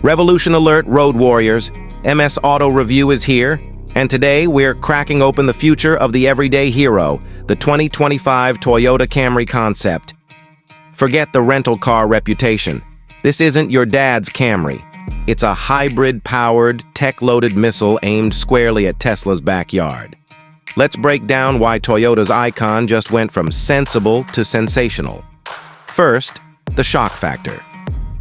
Revolution alert, road warriors. MS Auto Review is here, and today we're cracking open the future of the everyday hero, the 2025 Toyota Camry Concept. Forget the rental car reputation. This isn't your dad's Camry. It's a hybrid-powered, tech-loaded missile aimed squarely at Tesla's backyard. Let's break down why Toyota's icon just went from sensible to sensational. First, the shock factor.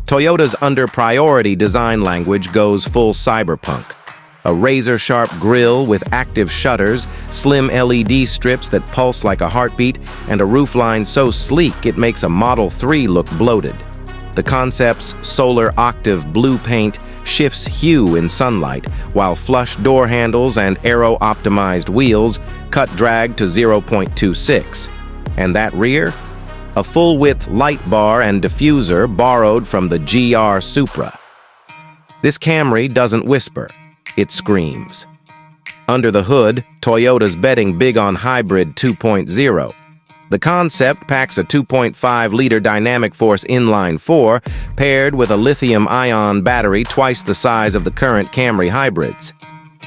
Toyota's under-priority design language goes full cyberpunk. A razor-sharp grille with active shutters, slim LED strips that pulse like a heartbeat, and a roofline so sleek it makes a Model 3 look bloated. The Concept's solar octave blue paint shifts hue in sunlight, while flush door handles and aero-optimized wheels cut drag to 0.26. And that rear? A full-width light bar and diffuser borrowed from the GR Supra. This Camry doesn't whisper, it screams. Under the hood, Toyota's betting big on Hybrid 2.0. The Concept packs a 2.5-liter dynamic force inline-4 paired with a lithium-ion battery twice the size of the current Camry hybrids.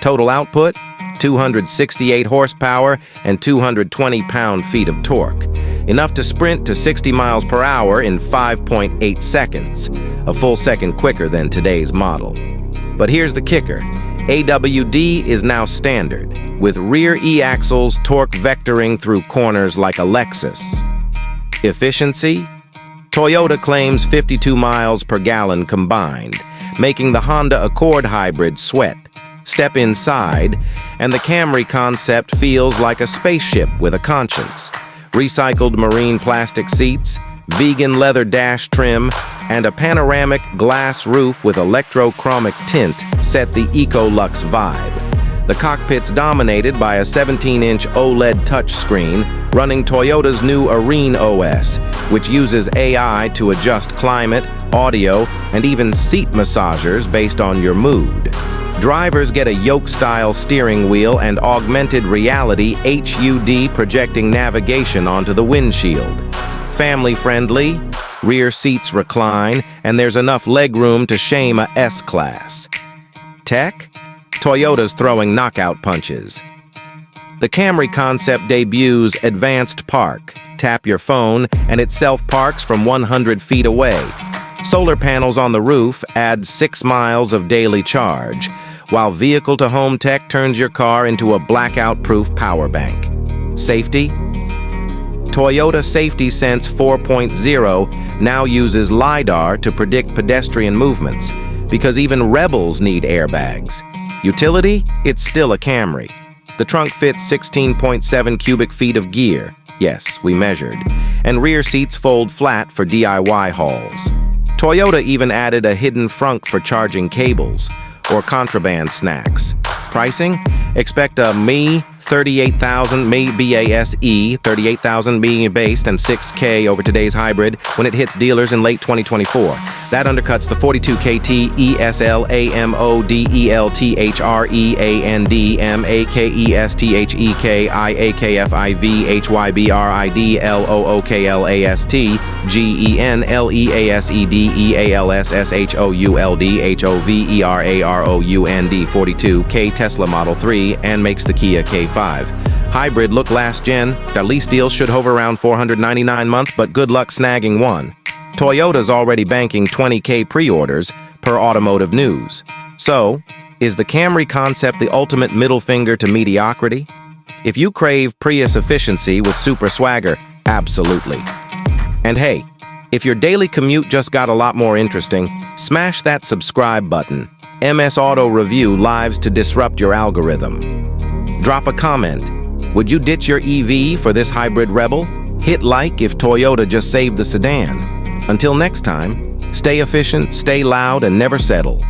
Total output? 268 horsepower and 220 pound-feet of torque. Enough to sprint to 60 miles per hour in 5.8 seconds, a full second quicker than today's model. But here's the kicker. AWD is now standard, with rear e-axles torque vectoring through corners like a Lexus. Efficiency? Toyota claims 52 miles per gallon combined, making the Honda Accord hybrid sweat. Step inside, and the Camry Concept feels like a spaceship with a conscience. Recycled marine plastic seats, vegan leather dash trim, and a panoramic glass roof with electrochromic tint set the Eco-Luxe vibe. The cockpit's dominated by a 17-inch OLED touchscreen running Toyota's new Arene OS, which uses AI to adjust climate, audio, and even seat massagers based on your mood. Drivers get a yoke-style steering wheel and augmented reality HUD projecting navigation onto the windshield. Family-friendly, rear seats recline, and there's enough legroom to shame a S-Class. Tech? Toyota's throwing knockout punches. The Camry Concept debuts Advanced Park. Tap your phone, and it self-parks from 100 feet away. Solar panels on the roof add 6 miles of daily charge, while vehicle-to-home tech turns your car into a blackout-proof power bank. Safety? Toyota Safety Sense 4.0 now uses LiDAR to predict pedestrian movements, because even rebels need airbags. Utility? It's still a Camry. The trunk fits 16.7 cubic feet of gear. Yes, we measured. And rear seats fold flat for DIY hauls. Toyota even added a hidden frunk for charging cables or contraband snacks. Pricing? Expect a Me 38,000 Me BASE, 38,000 being based and $6K over today's hybrid when it hits dealers in late 2024. That undercuts the 42KT ESL AMODEL THREAND MAKESTHEK IAKFIV HYBRID LOOKLAST GEN LEASED EALSSHOULD HOVERAROUND 42K Tesla Model 3 and makes the Kia K5. Hybrid look last gen. The lease deals should hover around $499 a month, but good luck snagging one. Toyota's already banking 20K pre-orders per Automotive News. So, is the Camry Concept the ultimate middle finger to mediocrity? If you crave Prius efficiency with super swagger, absolutely. And hey, if your daily commute just got a lot more interesting, smash that subscribe button. MS Auto Review lives to disrupt your algorithm. Drop a comment. Would you ditch your EV for this hybrid rebel? Hit like if Toyota just saved the sedan. Until next time, stay efficient, stay loud, and never settle.